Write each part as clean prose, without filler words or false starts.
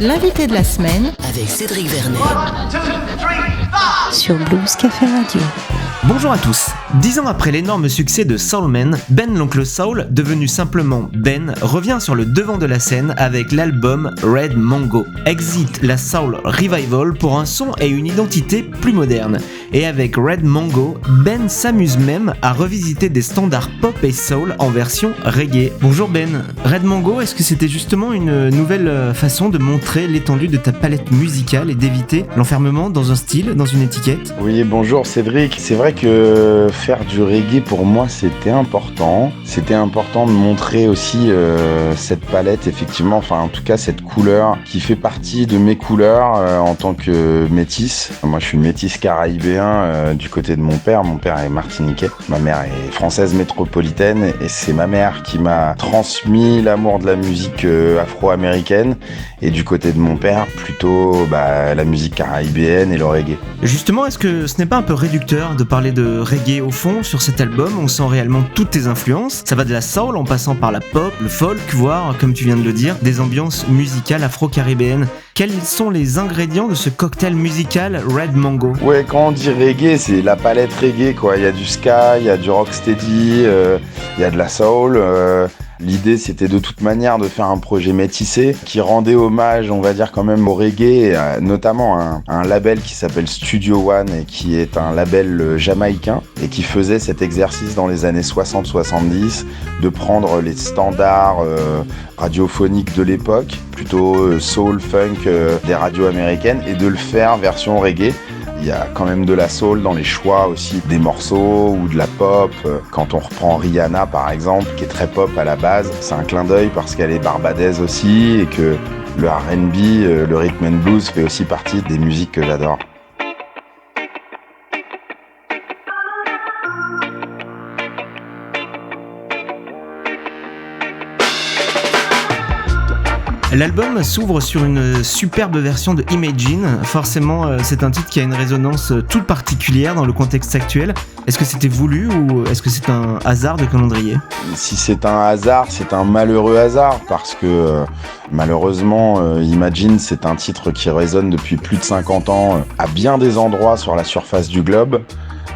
L'invité de la semaine avec Cédric Vernet sur Blues Café Radio. Bonjour à tous. 10 ans après l'énorme succès de Soul Man, Ben l'Oncle Soul, devenu simplement Ben, revient sur le devant de la scène avec l'album Red Mango. Exit la Soul Revival pour un son et une identité plus moderne. Et avec Red Mango, Ben s'amuse même à revisiter des standards pop et soul en version reggae. Bonjour Ben. Red Mango, est-ce que c'était justement une nouvelle façon de montrer l'étendue de ta palette musicale et d'éviter l'enfermement dans un style, dans une étiquette ? Oui, bonjour Cédric. C'est vrai que faire du reggae pour moi c'était important. C'était important de montrer aussi cette palette, effectivement, enfin en tout cas cette couleur qui fait partie de mes couleurs en tant que métis. Moi je suis métis caraïbéen du côté de mon père. Mon père est martiniquais, ma mère est française métropolitaine et c'est ma mère qui m'a transmis l'amour de la musique afro-américaine et du côté de mon père plutôt la musique caraïbéenne et le reggae. Justement, est-ce que ce n'est pas un peu réducteur de parler de reggae au fond sur cet album ? On sent réellement toutes tes influences. Ça va de la soul en passant par la pop, le folk, voire, comme tu viens de le dire, des ambiances musicales afro-caribéennes. Quels sont les ingrédients de ce cocktail musical Red Mango ? Ouais, quand on dit reggae, c'est la palette reggae, quoi. Il y a du ska, il y a du rocksteady, il y a de la soul. L'idée, c'était de toute manière de faire un projet métissé qui rendait hommage, on va dire, quand même au reggae, notamment un label qui s'appelle Studio One et qui est un label jamaïcain et qui faisait cet exercice dans les années 60-70 de prendre les standards radiophoniques de l'époque, plutôt soul, funk des radios américaines, et de le faire version reggae. Il y a quand même de la soul dans les choix aussi des morceaux ou de la pop. Quand on reprend Rihanna par exemple, qui est très pop à la base, c'est un clin d'œil parce qu'elle est barbadaise aussi et que le R&B, le rhythm and blues fait aussi partie des musiques que j'adore. L'album s'ouvre sur une superbe version de Imagine. Forcément, c'est un titre qui a une résonance toute particulière dans le contexte actuel. Est-ce que c'était voulu ou est-ce que c'est un hasard de calendrier ? Si c'est un hasard, c'est un malheureux hasard parce que malheureusement, Imagine, c'est un titre qui résonne depuis plus de 50 ans à bien des endroits sur la surface du globe.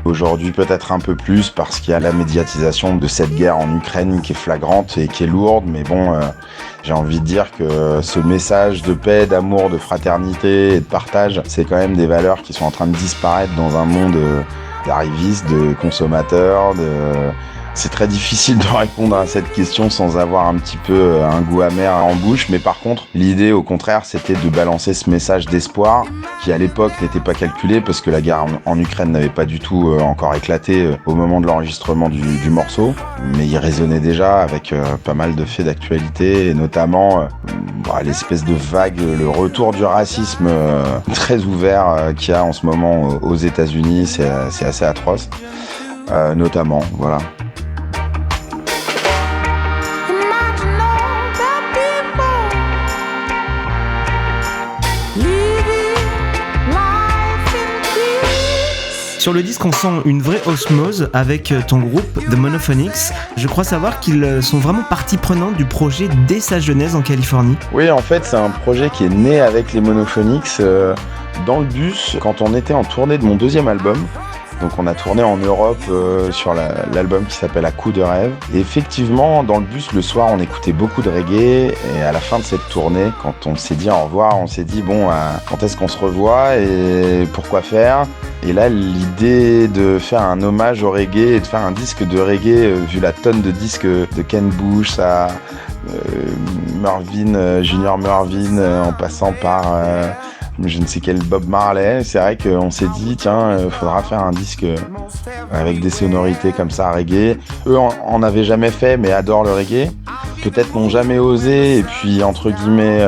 Aujourd'hui peut-être un peu plus parce qu'il y a la médiatisation de cette guerre en Ukraine qui est flagrante et qui est lourde, mais bon, j'ai envie de dire que ce message de paix, d'amour, de fraternité et de partage, c'est quand même des valeurs qui sont en train de disparaître dans un monde d'arrivistes, de consommateurs, C'est très difficile de répondre à cette question sans avoir un petit peu un goût amer en bouche, mais par contre, l'idée au contraire, c'était de balancer ce message d'espoir qui à l'époque n'était pas calculé parce que la guerre en Ukraine n'avait pas du tout encore éclaté au moment de l'enregistrement du morceau, mais il résonnait déjà avec pas mal de faits d'actualité et notamment l'espèce de vague, le retour du racisme très ouvert qu'il y a en ce moment aux États-Unis, c'est assez atroce, notamment, voilà. Sur le disque, on sent une vraie osmose avec ton groupe, The Monophonics. Je crois savoir qu'ils sont vraiment partie prenante du projet dès sa genèse en Californie. Oui, en fait, c'est un projet qui est né avec les Monophonics dans le bus quand on était en tournée de mon deuxième album. Donc on a tourné en Europe sur l'album qui s'appelle À coups de rêve. Et effectivement, dans le bus, le soir, on écoutait beaucoup de reggae. Et à la fin de cette tournée, quand on s'est dit au revoir, on s'est dit, quand est-ce qu'on se revoit et pourquoi faire ? Et là, l'idée de faire un hommage au reggae et de faire un disque de reggae, vu la tonne de disques de Ken Bush à Junior Mervyn, en passant par... je ne sais quel Bob Marley, c'est vrai qu'on s'est dit, tiens, faudra faire un disque avec des sonorités comme ça, reggae. Eux en avaient jamais fait, mais adorent le reggae. Peut-être n'ont jamais osé, et puis, entre guillemets,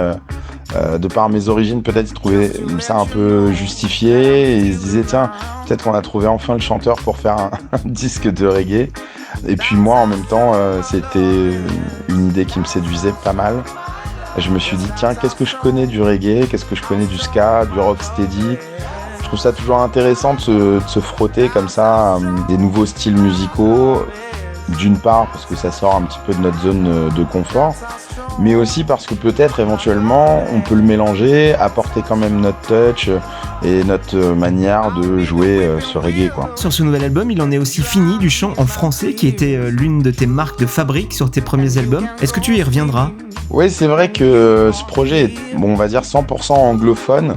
de par mes origines, peut-être ils trouvaient ça un peu justifié, et ils se disaient, tiens, peut-être qu'on a trouvé enfin le chanteur pour faire un disque de reggae. Et puis moi, en même temps, c'était une idée qui me séduisait pas mal. Je me suis dit, tiens, qu'est-ce que je connais du reggae, qu'est-ce que je connais du ska, du rocksteady. Je trouve ça toujours intéressant de se frotter comme ça des nouveaux styles musicaux D'une part parce que ça sort un petit peu de notre zone de confort, mais aussi parce que peut-être éventuellement on peut le mélanger, apporter quand même notre touch et notre manière de jouer ce reggae quoi. Sur ce nouvel album, il en est aussi fini du chant en français qui était l'une de tes marques de fabrique sur tes premiers albums. Est-ce que tu y reviendras ? Oui, c'est vrai que ce projet est, on va dire 100% anglophone.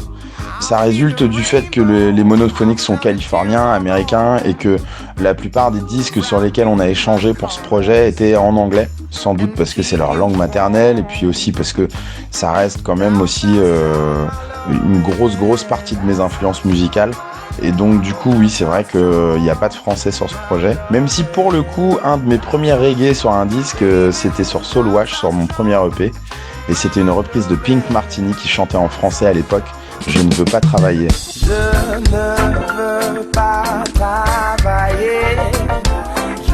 Ça résulte du fait que les Monophonics sont californiens, américains, et que la plupart des disques sur lesquels on a échangé pour ce projet étaient en anglais. Sans doute parce que c'est leur langue maternelle, et puis aussi parce que ça reste quand même aussi une grosse partie de mes influences musicales. Et donc du coup, oui, c'est vrai qu'il n'y a pas de français sur ce projet. Même si pour le coup, un de mes premiers reggae sur un disque, c'était sur Soul Wash, sur mon premier EP. Et c'était une reprise de Pink Martini qui chantait en français à l'époque. Je ne veux pas travailler. Je ne veux pas travailler. Je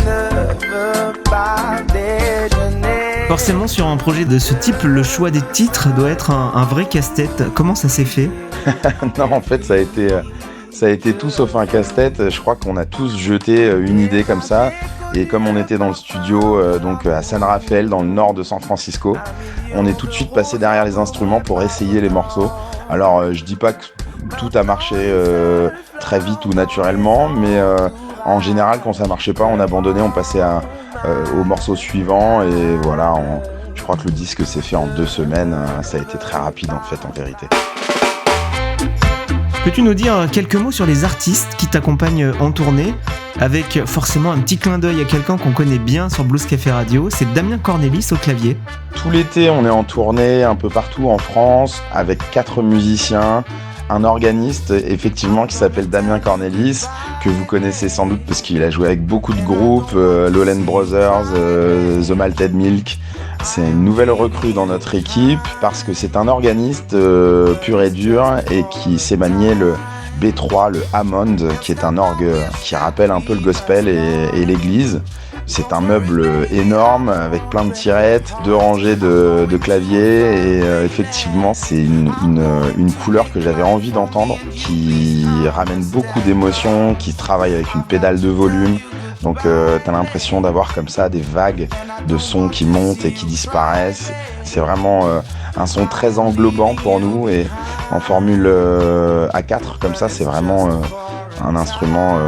ne veux pas déjeuner. Forcément, sur un projet de ce type, le choix des titres doit être un vrai casse-tête. Comment ça s'est fait ? Non, en fait, ça a été tout sauf un casse-tête. Je crois qu'on a tous jeté une idée comme ça. Et comme on était dans le studio donc à San Rafael, dans le nord de San Francisco, on est tout de suite passé derrière les instruments pour essayer les morceaux. Alors, je dis pas que tout a marché très vite ou naturellement, mais en général, quand ça marchait pas, on abandonnait, on passait au morceau suivant. Et voilà, je crois que le disque s'est fait en 2 semaines. Ça a été très rapide en fait, en vérité. Peux-tu nous dire quelques mots sur les artistes qui t'accompagnent en tournée, avec forcément un petit clin d'œil à quelqu'un qu'on connaît bien sur Blues Café Radio, c'est Damien Cornelis au clavier. Tout l'été, on est en tournée un peu partout en France, avec 4 musiciens, un organiste effectivement qui s'appelle Damien Cornelis, que vous connaissez sans doute parce qu'il a joué avec beaucoup de groupes, Lowland Brothers, The Malted Milk. C'est une nouvelle recrue dans notre équipe parce que c'est un organiste pur et dur et qui sait manier le B3, le Hammond, qui est un orgue qui rappelle un peu le gospel et l'église. C'est un meuble énorme avec plein de tirettes, 2 rangées de claviers et effectivement c'est une couleur que j'avais envie d'entendre, qui ramène beaucoup d'émotions, qui travaille avec une pédale de volume. Donc t'as l'impression d'avoir comme ça des vagues de sons qui montent et qui disparaissent. C'est vraiment un son très englobant pour nous et en formule A4 comme ça, c'est vraiment un instrument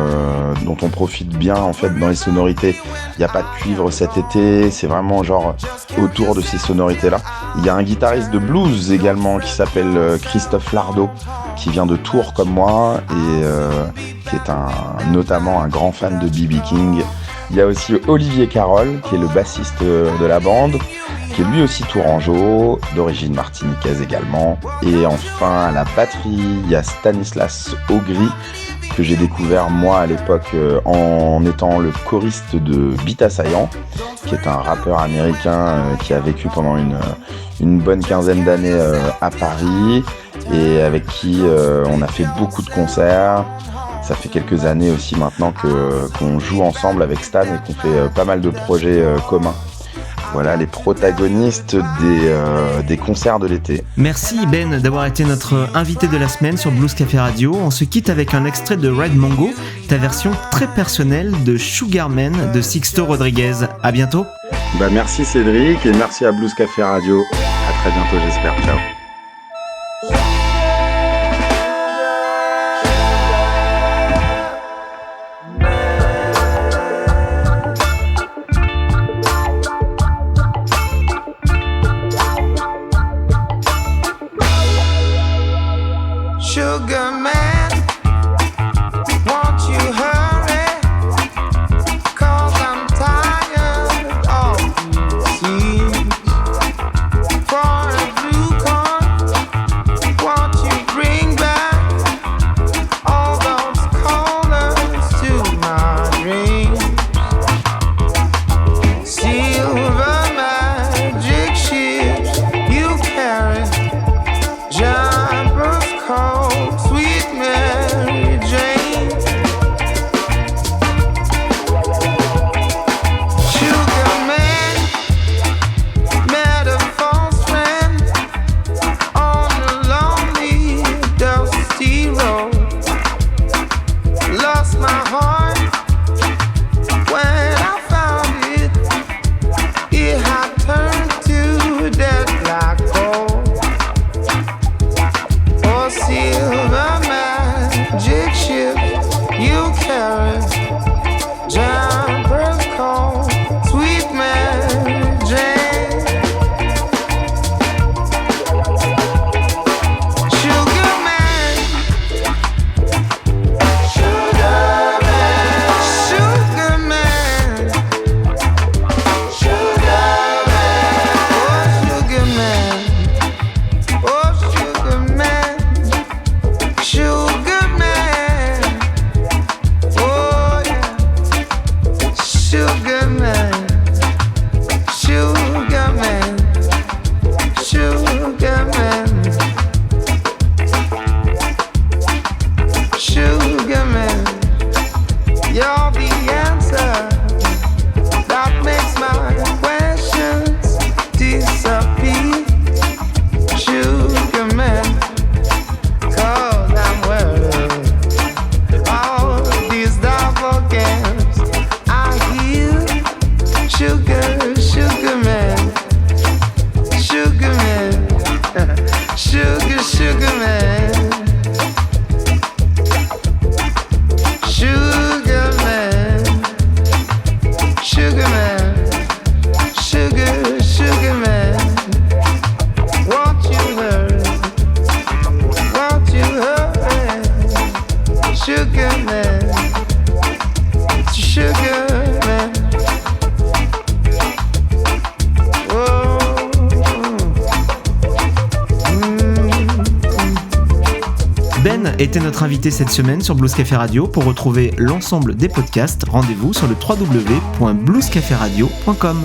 dont on profite bien en fait dans les sonorités. Il n'y a pas de cuivre cet été, c'est vraiment genre autour de ces sonorités-là. Il y a un guitariste de blues également qui s'appelle Christophe Lardot, qui vient de Tours comme moi et qui est notamment un grand fan de B.B. King. Il y a aussi Olivier Carole, qui est le bassiste de la bande, qui est lui aussi tourangeau, d'origine martiniquaise également. Et enfin, à la batterie, il y a Stanislas Augry, que j'ai découvert moi à l'époque en étant le choriste de Beat Assaillant, qui est un rappeur américain qui a vécu pendant une bonne quinzaine d'années à Paris et avec qui on a fait beaucoup de concerts. Ça fait quelques années aussi maintenant qu'on joue ensemble avec Stan et qu'on fait pas mal de projets communs. Voilà les protagonistes des concerts de l'été. Merci Ben d'avoir été notre invité de la semaine sur Blues Café Radio. On se quitte avec un extrait de Red Mongo, ta version très personnelle de Sugarman de Sixto Rodriguez. À bientôt. Merci Cédric et merci à Blues Café Radio. À très bientôt j'espère. Ciao. Sugar man, won't you hurry? 'Cause I'm tired of seas. For a blue corn, won't you bring back all those colors to my dreams? Silver magic ships you carry, jumpers cold, sweet man. Sugar, sugar man. Sugar man. Sugar man. Sugar, sugar man. Won't you hurry? Won't you hurry? Sugar man. Sugar man. Ben était notre invité cette semaine sur Blues Café Radio. Pour retrouver l'ensemble des podcasts, rendez-vous sur le www.bluescaferadio.com.